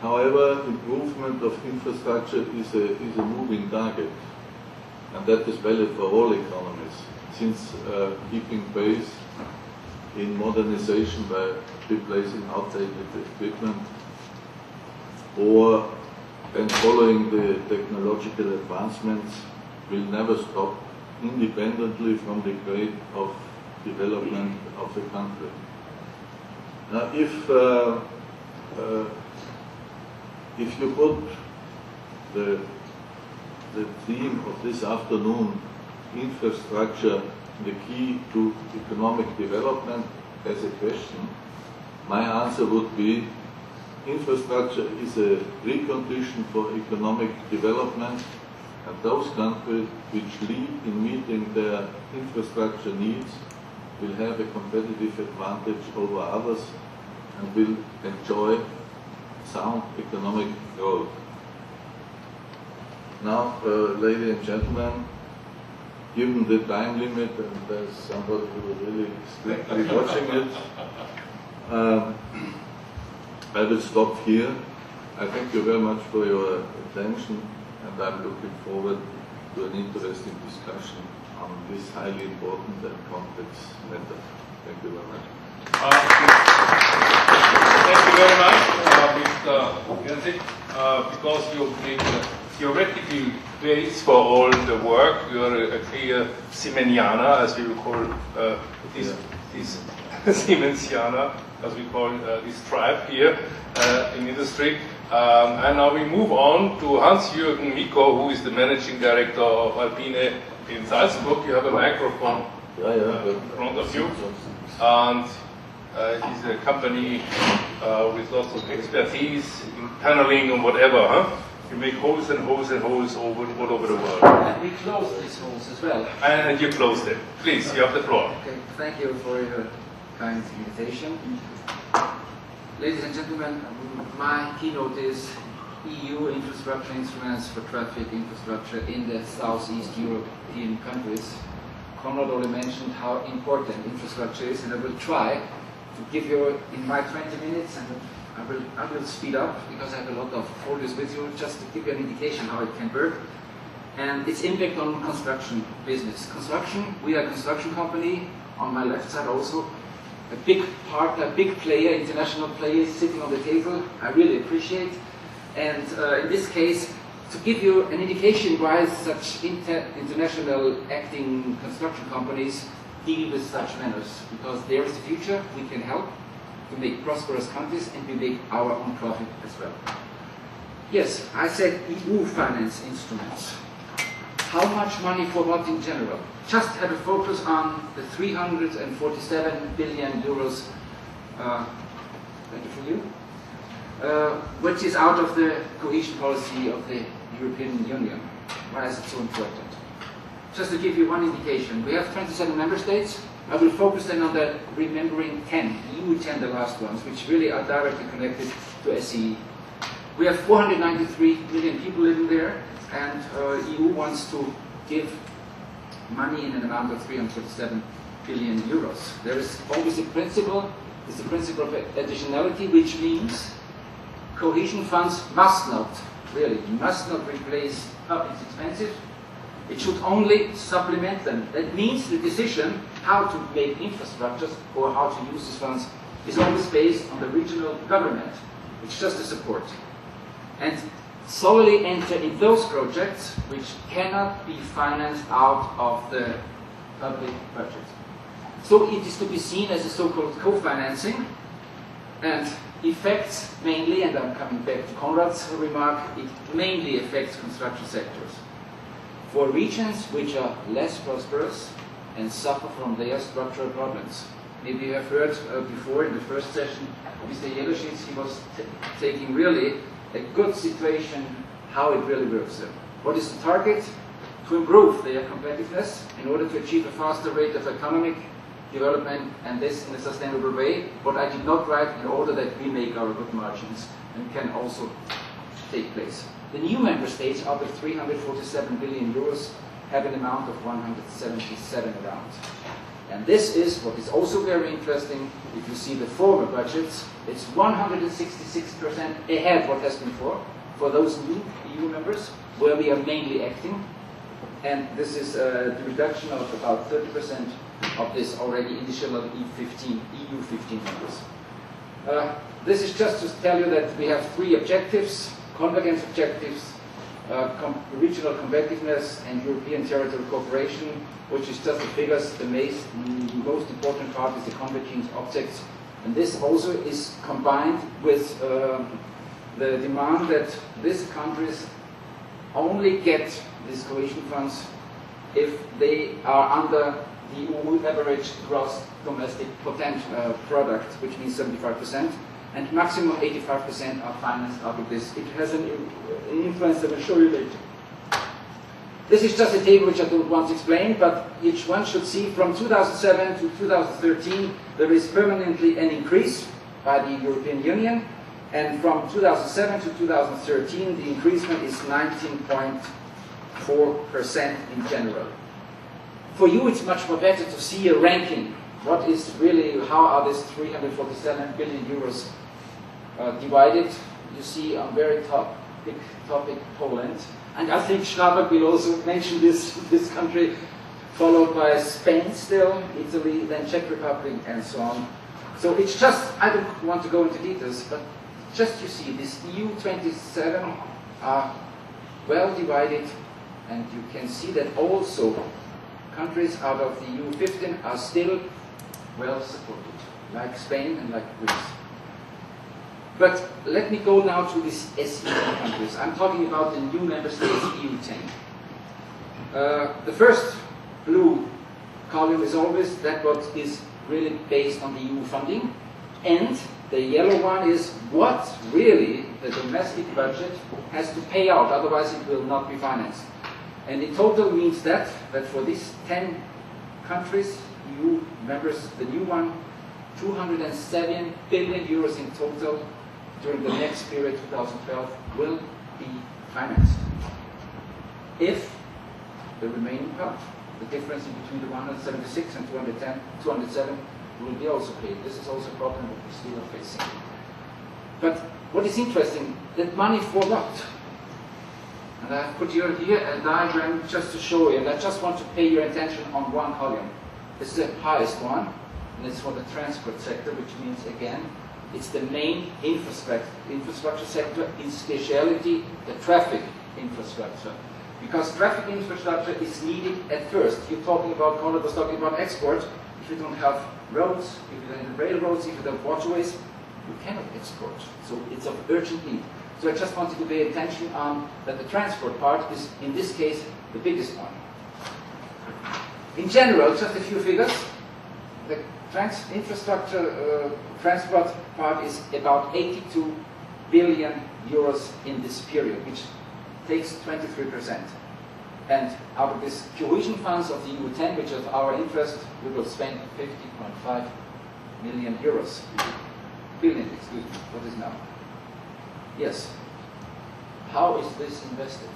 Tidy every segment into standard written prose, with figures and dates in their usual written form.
However, improvement of infrastructure is a moving target, and that is valid for all economies, since keeping pace in modernization by replacing outdated equipment or and following the technological advancements will never stop, independently from the rate of development of the country. Now, if you put the theme of this afternoon, infrastructure, the key to economic development, as a question, my answer would be infrastructure is a precondition for economic development, and those countries which lead in meeting their infrastructure needs will have a competitive advantage over others and will enjoy sound economic growth. Now, ladies and gentlemen, given the time limit, and there's somebody who is really strictly watching it, I will stop here. I thank you very much for your attention, and I'm looking forward to an interesting discussion on this highly important and complex matter. Thank you very much. Thank you very much, Mr. Jensik, because you gave the theoretical base for all the work. You are a clear Siemenianer, as we will call this Siemensianer, as we call this tribe here in industry. And now we move on to Hans-Jürgen Miko, who is the managing director of Alpine in Salzburg. You have a microphone in front of you. And he's a company with lots of expertise in tunneling and whatever. Huh? You make holes and holes and holes all over the world. And we close these holes as well. And you close them. Please, you have the floor. Okay, thank you for your kind invitation. Ladies and gentlemen, my keynote is EU infrastructure instruments for traffic infrastructure in the Southeast European countries. Konrad already mentioned how important infrastructure is, and I will try to give you in my 20 minutes, and I will speed up because I have a lot of folios with you, just to give you an indication how it can work and its impact on construction business. Construction, we are a construction company. On my left side also, a big partner, a big player, international player sitting on the table. I really appreciate. And in this case, to give you an indication why such international acting construction companies deal with such matters, because there is the future. We can help to make prosperous countries, and we make our own profit as well. Yes, I said EU finance instruments. How much money for what in general? Just have a focus on the 347 billion euros, thank you for you, which is out of the cohesion policy of the European Union. Why is it so important? Just to give you one indication, we have 27 member states. I will focus then on the remembering 10, EU 10, the last ones, which really are directly connected to SCE. We have 493 million people living there, and EU wants to give money in an amount of 347 billion euros. There is always a principle, it's the principle of additionality, which means cohesion funds must not replace, it's expensive, it should only supplement them. That means the decision how to make infrastructures or how to use these funds is always based on the regional government. It's just a support. And solely enter in those projects which cannot be financed out of the public budget. So it is to be seen as a so-called co-financing, and affects mainly, and I'm coming back to Konrad's remark, it mainly affects construction sectors. For regions which are less prosperous and suffer from their structural problems. Maybe you have heard before in the first session, Mr. Jeloschitz, he was taking really a good situation, how it really works. What is the target? To improve their competitiveness in order to achieve a faster rate of economic development, and this in a sustainable way. What I did not write, in order that we make our good margins and can also take place. The new member states, out of 347 billion euros, have an amount of 177 around. And this is what is also very interesting. If you see the former budgets, it's 166% ahead what has been for those new EU members, where we are mainly acting. And this is the reduction of about 30% of this already initial EU 15 members. This is just to tell you that we have three objectives: convergence objectives, regional competitiveness, and European territorial cooperation, which is just the figures. The most important part is the convergence objects. And this also is combined with the demand that these countries only get these cohesion funds if they are under the EU average gross domestic product, which means 75%, and maximum 85% are financed out of this. It has an influence that I will show you later. This is just a table which I don't want to explain, but each one should see from 2007 to 2013 there is permanently an increase by the European Union, and from 2007 to 2013 the increasement is 19.4% in general. For you it's much more better to see a ranking. What is really, how are these 347 billion euros divided? You see on very top, big topic, Poland. And I think Schnabel will also mention this country, followed by Spain still, Italy, then Czech Republic, and so on. So it's just, I don't want to go into details, but just you see, this EU 27 are well divided, and you can see that also countries out of the EU 15 are still well supported, like Spain and like Greece. But let me go now to these SEE countries. I'm talking about the new member states, EU 10. The first blue column is always that what is really based on the EU funding, and the yellow one is what really the domestic budget has to pay out, otherwise it will not be financed. And in total means that for these 10 countries, EU members, the new one, 207 billion euros in total during the next period, 2012, will be financed. If the remaining part, the difference in between the 176 and 207, will be also paid. This is also a problem that we still are facing. But what is interesting, that money for what? And I've put here a diagram just to show you, and I just want to pay your attention on one column. This is the highest one, and it's for the transport sector, which means, again, it's the main infrastructure sector, in speciality the traffic infrastructure. Because traffic infrastructure is needed at first. You're talking about, Conrad was talking about export. If you don't have roads, if you don't have railroads, if you don't have waterways, you cannot export. So it's of urgent need. So I just wanted to pay attention on that the transport part is, in this case, the biggest one. In general, just a few figures. The infrastructure transport part is about 82 billion euros in this period, which takes 23%. And out of this cohesion funds of the EU 10, which is our interest, we will spend 50.5 million euros. Billion, excuse me, what is now? Yes. How is this invested?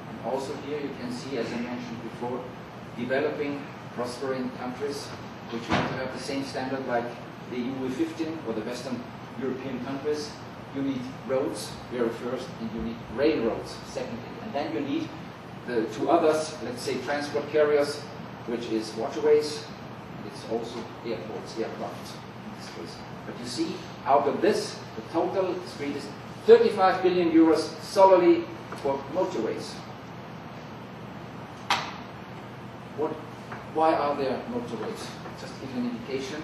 And also here you can see, as I mentioned before, developing, prospering countries which want to have the same standard like the EU 15 or the Western European countries. You need roads, very first, and you need railroads, secondly. And then you need the two others, let's say transport carriers, which is waterways, it's also airports, aircraft in this case. But you see, out of this, the total street is 35 billion euros solely for motorways. Why are there motorways? Just to give you an indication,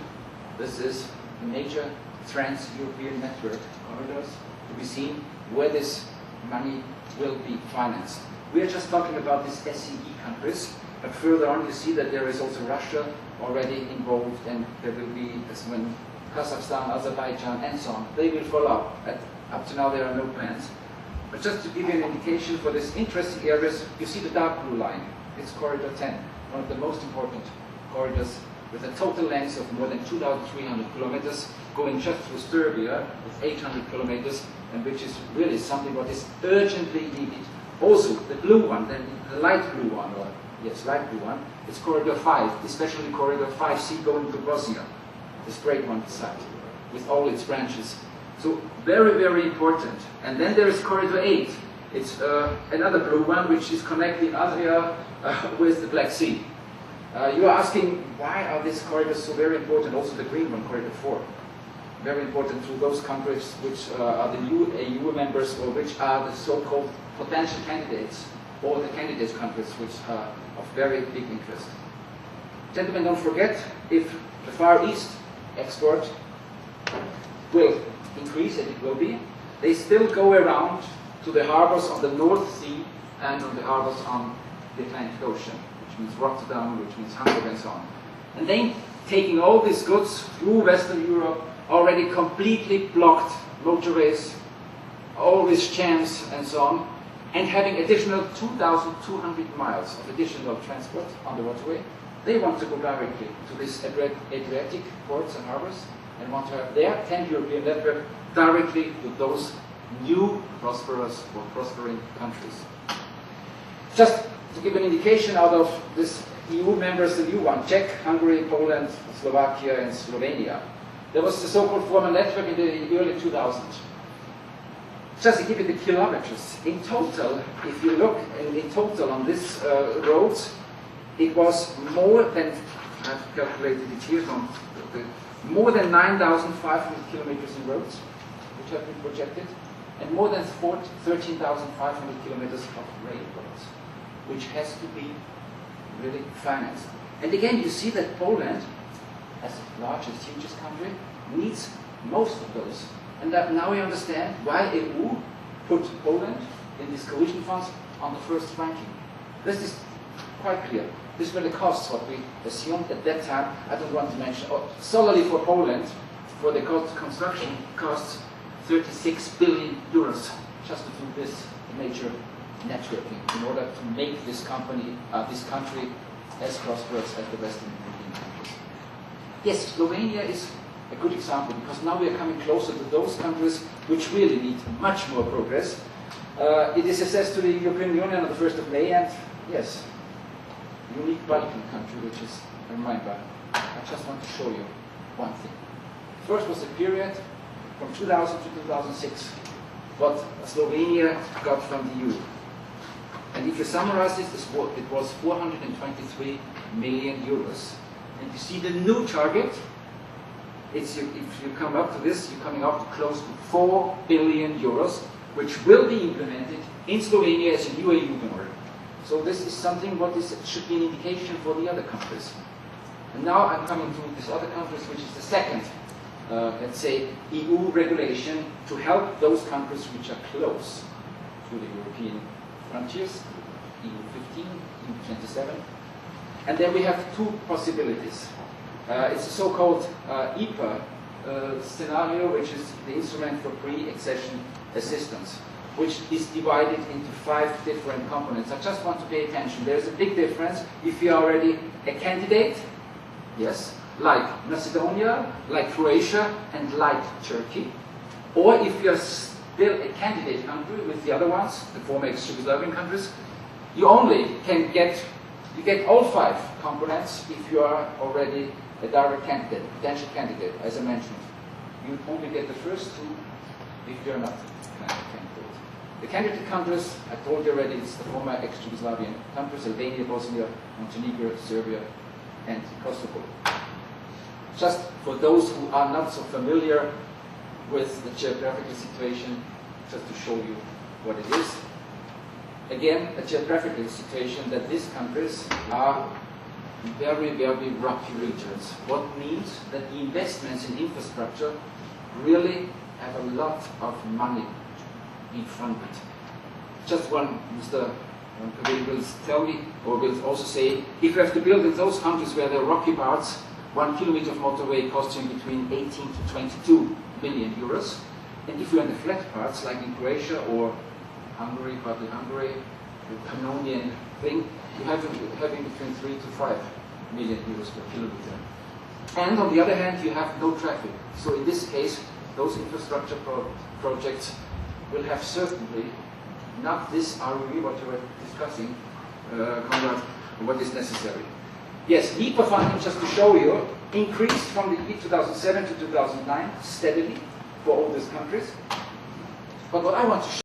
this is a major trans-European network corridors to be seen where this money will be financed. We are just talking about these SEE countries, but further on you see that there is also Russia already involved, and there will be, as when Kazakhstan, Azerbaijan, and so on. They will follow up. Up to now there are no plans. But just to give you an indication for these interesting areas, you see the dark blue line. It's Corridor 10, one of the most important corridors with a total length of more than 2,300 kilometers, going just through Serbia with 800 kilometers, and which is really something what is urgently needed. Also, the blue one, the light blue one, or yes, light blue one, it's Corridor 5, especially Corridor 5C going to Bosnia, the straight one beside, with all its branches. So very, very important. And then there is Corridor 8. It's another blue one which is connecting Adria with the Black Sea. You are asking, why are these corridors so very important? Also the green one, Corridor 4. Very important to those countries which are the new EU members, or which are the so-called potential candidates, or the candidate countries which are of very big interest. Gentlemen, don't forget, if the Far East export will increase, and it will be, they still go around to the harbors on the North Sea and on the harbors on the Atlantic Ocean, which means Rotterdam, which means Hamburg, and so on. And then taking all these goods through Western Europe, already completely blocked motorways, all these jams and so on, and having additional 2,200 miles of additional transport on the waterway. They want to go directly to these Adriatic ports and harbors and want to have their pan-European network directly with those new prosperous or prospering countries. Just to give an indication out of this EU members, the new one, Czech, Hungary, Poland, Slovakia, and Slovenia. There was the so-called former network in the early 2000s. Just to give you the kilometers, in total, if you look in total on this roads, it was more than, I've calculated it here, more than 9,500 kilometers in roads, which have been projected, and more than 13,500 kilometers of railroads, which has to be really financed. And again, you see that Poland, as the largest, hugest country, needs most of those. And that now we understand why EU put Poland in these cohesion funds on the first ranking. This is quite clear. This were the costs, what we assumed at that time. I don't want to mention, solely for Poland, for the construction costs 36 billion euros just to do this major networking in order to make this company, this country as prosperous as the Western European countries. Yes, Slovenia is a good example because now we are coming closer to those countries which really need much more progress. It is assessed to the European Union on the 1st of May, and yes, unique Balkan country, which is a reminder. I just want to show you one thing. First was the period from 2000 to 2006, what Slovenia got from the EU. And if you summarize this, it was 423 million euros. And you see the new target, if you come up to this, you're coming up to close to 4 billion euros, which will be implemented in Slovenia as a new EU member. So this is something what should be an indication for the other countries. And now I'm coming to these other countries, which is the second, let's say, EU regulation to help those countries which are close to the European frontiers, EU 15, EU 27. And then we have two possibilities. It's a so-called IPA scenario, which is the instrument for pre-accession assistance, which is divided into 5 different components. I just want to pay attention. There's a big difference if you're already a candidate, yes, like Macedonia, like Croatia, and like Turkey, or if you're still a candidate country with the other ones, the former ex-Yugoslavian countries, you only can get all 5 components if you are already a direct candidate, potential candidate, as I mentioned. You only get the first 2 if you're not a candidate. The candidate countries, I told you already, it's the former ex-Yugoslavian countries, Albania, Bosnia, Montenegro, Serbia, and Kosovo. Just for those who are not so familiar with the geographical situation, just to show you what it is. Again, a geographical situation that these countries are very, very rocky regions. What means that the investments in infrastructure really have a lot of money in front of it. Just one, Mr. Kavil will tell me, or will also say, if you have to build in those countries where there are rocky parts, 1 kilometer of motorway costs you between 18 to 22 million euros. And if you're in the flat parts, like in Croatia or Hungary, partly Hungary, the Pannonian thing, you have having between 3 to 5 million euros per kilometer. And on the other hand, you have no traffic. So in this case, those infrastructure projects will have certainly not this ROE, what you were discussing, Conrad, what is necessary. Yes, NEPA funding, just to show you, increased from the year 2007 to 2009 steadily for all these countries. But what I want to show